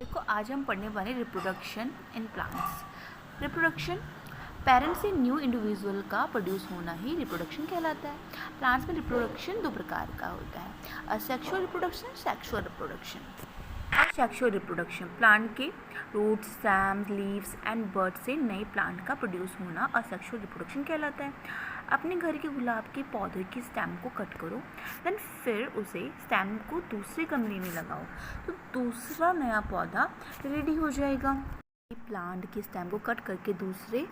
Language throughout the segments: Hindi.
देखो आज हम पढ़ने वाले reproduction in plants. Reproduction parents से न्यू इंडिविजुअल का प्रोड्यूस होना ही रिप्रोडक्शन कहलाता है। प्लांट्स में रिप्रोडक्शन दो प्रकार का होता है, asexual reproduction, sexual reproduction. Sexual reproduction plant के roots, stems, leaves and bud से नए प्लांट का प्रोड्यूस होना असेक्सुअल रिप्रोडक्शन कहलाता है। अपने घर के गुलाब के पौधे की स्टेम को कट करो, देन फिर उसे स्टेम को दूसरे गमले में लगाओ तो दूसरा नया पौधा रेडी हो जाएगा। प्लांट की स्टेम को कट करके दूसरे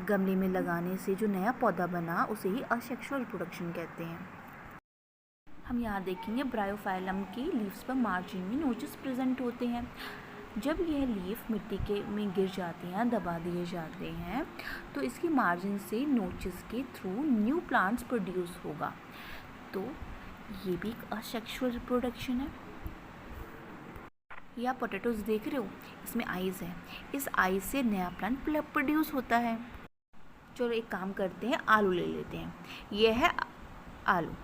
गमले में लगाने से जो नया पौधा बना उसे ही असेक्सुअल रिप्रोडक्शन कहते हैं। हम यहाँ देखेंगे ब्रायोफाइलम की लीव्स पर मार्जिन में नोचेस प्रेजेंट होते हैं। जब यह लीफ मिट्टी के में गिर जाते हैं, दबा दिए जाते हैं, तो इसकी मार्जिन से नोचेस के थ्रू न्यू प्लांट्स प्रोड्यूस होगा। तो ये भी एक असेक्सुअल रिप्रोडक्शन है। या पोटैटोज देख रहे हो, इसमें आइज़ है, इस आइज़ से नया प्लांट प्रोड्यूस होता है। चलो एक काम करते हैं, आलू ले लेते हैं। यह है आलू,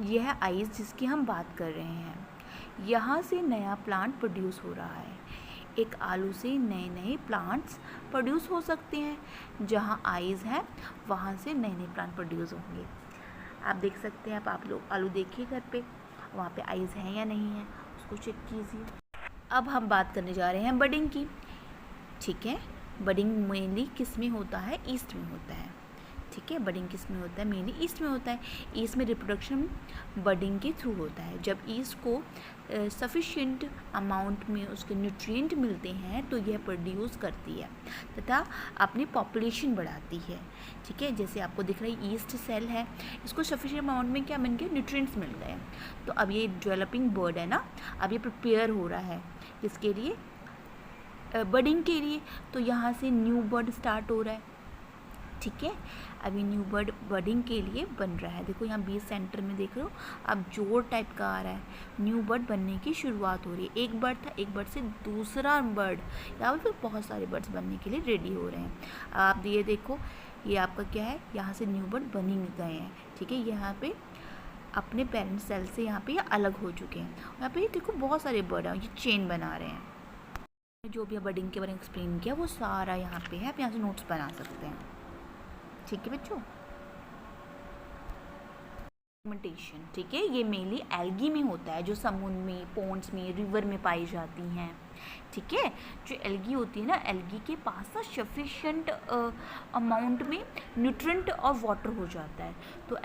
यह है आइज़ जिसकी हम बात कर रहे हैं। यहाँ से नया प्लांट प्रोड्यूस हो रहा है। एक आलू से नए नए प्लांट्स प्रोड्यूस हो सकते हैं। जहाँ आइज़ है वहाँ से नए नए प्लांट प्रोड्यूस होंगे। आप देख सकते हैं, आप लोग आलू देखिए घर पे, वहाँ पे आइज़ हैं या नहीं है उसको चेक कीजिए। अब हम बात करने जा रहे हैं बडिंग की। ठीक है, बडिंग मेनली किस में होता है? ईस्ट में होता है। ठीक है, बडिंग किस में होता है? मेनली ईस्ट में होता है। ईस्ट में रिप्रोडक्शन बडिंग के थ्रू होता है। जब ईस्ट को सफिशिएंट अमाउंट में उसके न्यूट्रिएंट मिलते हैं तो यह प्रोड्यूस करती है तथा अपनी पॉपुलेशन बढ़ाती है। ठीक है, जैसे आपको दिख रहा है ईस्ट सेल है, इसको सफिशिएंट अमाउंट में क्या मिल गया? न्यूट्रिएंट्स मिल गए। तो अब ये डेवलपिंग बर्ड है ना, अब ये प्रिपेयर हो रहा है किसके लिए? बडिंग के लिए। तो यहाँ से न्यू बर्ड स्टार्ट हो रहा है। ठीक है, अभी न्यू बर्ड बडिंग के लिए बन रहा है। देखो यहाँ बीच सेंटर में देख रहे हो, अब जोड़ टाइप का आ रहा है, न्यू बर्ड बनने की शुरुआत हो रही है। एक बर्ड था, एक बर्ड से दूसरा बर्ड, या फिर बहुत सारे बर्ड्स बनने के लिए रेडी हो रहे हैं। आप ये देखो, ये आपका क्या है, यहाँ से न्यू बर्ड बन ही गए हैं। ठीक है, यहाँ पे अपने पेरेंट सेल से यहाँ पे ये अलग हो चुके हैं। यहाँ पे देखो बहुत सारे बर्ड हैं, ये चेन बना रहे हैं। जो भी बडिंग के बारे में एक्सप्लेन किया वो सारा यहाँ पे है, आप यहाँ से नोट्स बना सकते हैं। ठीक है बच्चों, फर्मेंटेशन, ठीक है, ये मेनली एल्गी में होता है, जो समुद्र में, पोन्ड्स में, रिवर में पाई जाती हैं। ठीक है, जो एल्गी होती है ना, एल्गी के पास ना सफिशिएंट अमाउंट में न्यूट्रिएंट और वाटर हो जाता है। तो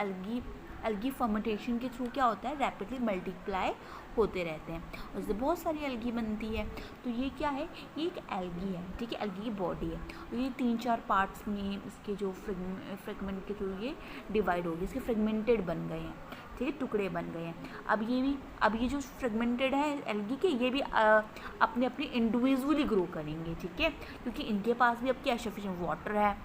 एल्गी फर्मेंटेशन के थ्रू क्या होता है? रैपिडली मल्टीप्लाई होते रहते हैं, उससे बहुत सारी एल्गी बनती है। तो ये क्या है? ये एक एल्गी है। ठीक है, एल्गी की बॉडी है। तो ये 3-4 पार्ट्स में इसके जो फ्रेगमेंट के थ्रू ये डिवाइड हो गए, इसके फ्रेगमेंटेड बन गए हैं। ठीक है, टुकड़े बन गए हैं। अब ये जो फ्रेगमेंटेड है एल्गी के, ये भी अपने अपने इंडिविजुअली ग्रो करेंगे। ठीक है, क्योंकि इनके पास भी अब क्या सफिशिएंट वाटर है।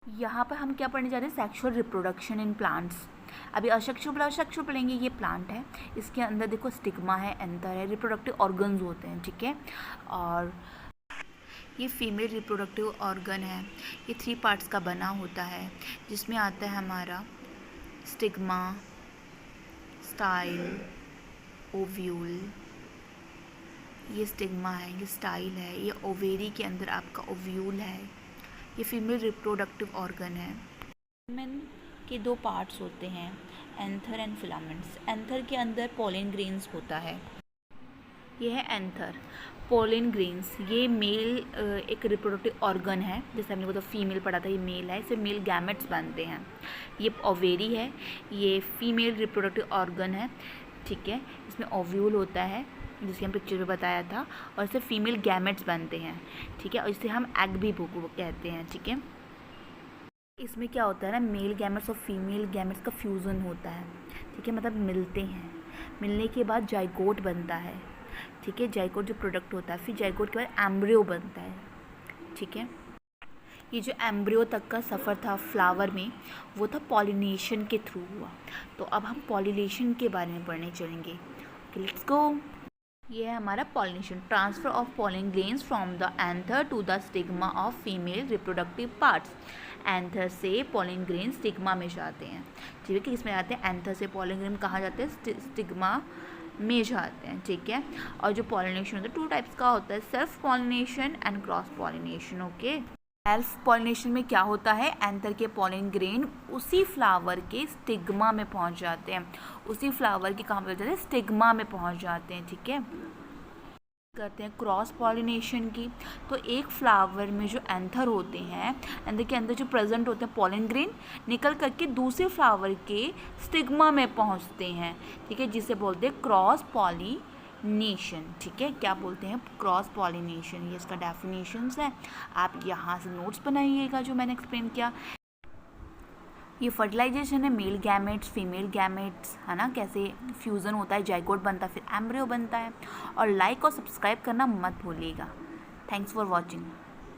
यहाँ पर हम क्या पढ़ने जा रहे हैं? Sexual reproduction in plants. अभी असेक्सुअल पढ़ेंगे। ये प्लांट है, इसके अंदर देखो स्टिग्मा है, एंथर है, रिप्रोडक्टिव ऑर्गन्स होते हैं। ठीक है, और ये फीमेल रिप्रोडक्टिव ऑर्गन है। ये 3 पार्ट्स का बना होता है, जिसमें आता है हमारा स्टिग्मा, स्टाइल, ओव्यूल। ये स्टिग्मा है, ये स्टाइल है, ये ओवेरी के अंदर आपका ओव्यूल है। ये फीमेल रिप्रोडक्टिव ऑर्गन है। वुमेन के 2 पार्ट्स होते हैं, एंथर एंड फिलामेंट्स। एंथर के अंदर पोलन ग्रेन्स होता है। यह है एंथर, पोलन ग्रेन्स। ये मेल एक रिप्रोडक्टिव ऑर्गन है, जैसे हमने बोला फीमेल पढ़ा था, ये मेल है, इससे मेल गैमेट्स बनते हैं। ये ओवेरी है, ये फीमेल रिप्रोडक्टिव ऑर्गन है। ठीक है, इसमें ओव्यूल होता है, जिसके हम पिक्चर में बताया था, और इससे फीमेल गैमेट्स बनते हैं। ठीक है, और इससे हम एग भी कहते हैं। ठीक है, इसमें क्या होता है ना, मेल गैमेट्स और फीमेल गैमेट्स का फ्यूज़न होता है। ठीक है, मतलब मिलते हैं, मिलने के बाद जाइगोट बनता है। ठीक है, जाइगोट जो प्रोडक्ट होता है, फिर जाइगोट के बाद एम्ब्रियो बनता है। ठीक है, ये जो एम्ब्रियो तक का सफ़र था फ्लावर में, वो था पॉलिनेशन के थ्रू हुआ। तो अब हम पॉलिनेशन के बारे में पढ़ने चलेंगे। Okay, let's go. ये है हमारा pollination, transfer of pollen grains from the anther to the stigma of female reproductive parts. Anther से पोलन ग्रेन स्टिग्मा में जाते हैं। ठीक है, किसमें जाते हैं? एंथर से पोलन ग्रेन कहाँ जाते हैं? स्टिग्मा में जाते हैं, ठीक है। और जो पॉलिनेशन होता है 2 टाइप्स का होता है, self pollination and cross pollination, okay. Self pollination में क्या होता है, एंथर के पॉलिन ग्रेन उसी फ्लावर के स्टिग्मा में पहुंच जाते हैं, उसी फ्लावर के कहाँ पे जाते हैं, स्टिग्मा में पहुंच जाते हैं, ठीक है। करते हैं क्रॉस पॉलिनेशन की, तो एक फ्लावर में जो एंथर होते हैं, एंथर के अंदर जो प्रेजेंट होते हैं पॉलिन ग्रेन निकल करके दूसरे फ्लावर के स्टिग्मा में पहुंचते हैं, ठीक है, जिसे बोलते हैं क्रॉस पॉलिनेशन, ठीक है। क्या बोलते हैं, क्रॉस पॉलिनेशन, ये इसका डेफिनेशंस है, आप यहाँ से नोट्स बनाइएगा जो मैंने एक्सप्लेन किया। ये फर्टिलाइजेशन है, मेल गैमेट्स फीमेल गैमेट्स, है ना, कैसे फ्यूज़न होता है, जाइगोट बनता है, फिर एम्ब्रियो बनता है। और लाइक और सब्सक्राइब करना मत भूलिएगा। Thanks for watching.